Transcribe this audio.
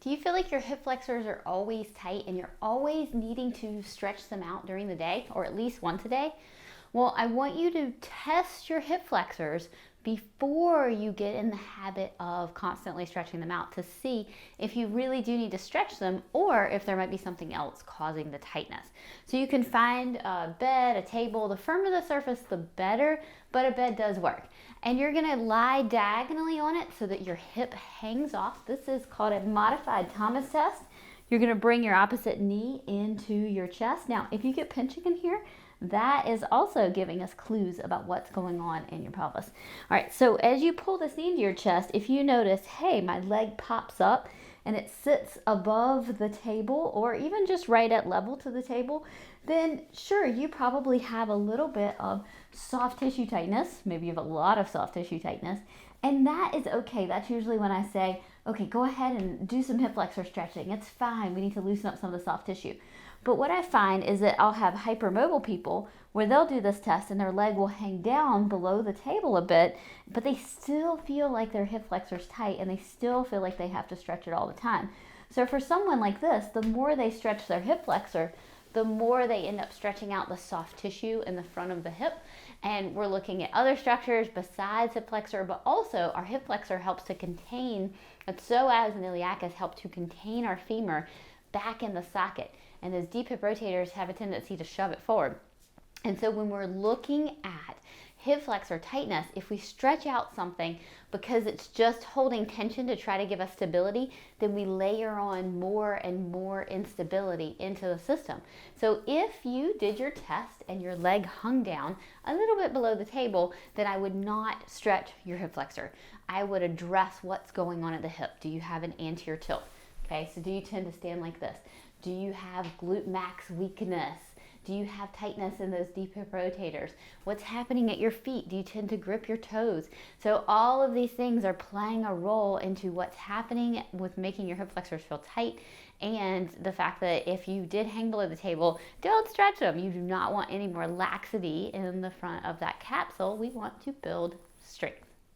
Do you feel like your hip flexors are always tight and you're always needing to stretch them out during the day, or at least once a day? Well, I want you to test your hip flexors before you get in the habit of constantly stretching them out to see if you really do need to stretch them or if there might be something else causing the tightness. So you can find a bed, a table, the firmer the surface, the better, but a bed does work. And you're gonna lie diagonally on it so that your hip hangs off. This is called a modified Thomas test. You're gonna bring your opposite knee into your chest. Now, if you get pinching in here, that is also giving us clues about what's going on in your pelvis. All right, so as you pull this knee into your chest, if you notice, hey, my leg pops up and it sits above the table or even just right at level to the table, then sure, you probably have a little bit of soft tissue tightness. Maybe you have a lot of soft tissue tightness, and that is okay. That's usually when I say, okay, go ahead and do some hip flexor stretching. It's fine. We need to loosen up some of the soft tissue. But what I find is that I'll have hypermobile people where they'll do this test and their leg will hang down below the table a bit, but they still feel like their hip flexor's tight and they still feel like they have to stretch it all the time. So for someone like this, the more they stretch their hip flexor, the more they end up stretching out the soft tissue in the front of the hip. And we're looking at other structures besides hip flexor, but also our hip flexor helps to contain, the psoas and iliacus help to contain our femur back in the socket. And those deep hip rotators have a tendency to shove it forward. And so when we're looking at hip flexor tightness, if we stretch out something because it's just holding tension to try to give us stability, then we layer on more and more instability into the system. So if you did your test and your leg hung down a little bit below the table, then I would not stretch your hip flexor. I would address what's going on at the hip. Do you have an anterior tilt? Okay, so do you tend to stand like this? Do you have glute max weakness? Do you have tightness in those deep hip rotators? What's happening at your feet? Do you tend to grip your toes? So all of these things are playing a role into what's happening with making your hip flexors feel tight, and the fact that if you did hang below the table, don't stretch them. You do not want any more laxity in the front of that capsule. We want to build strength.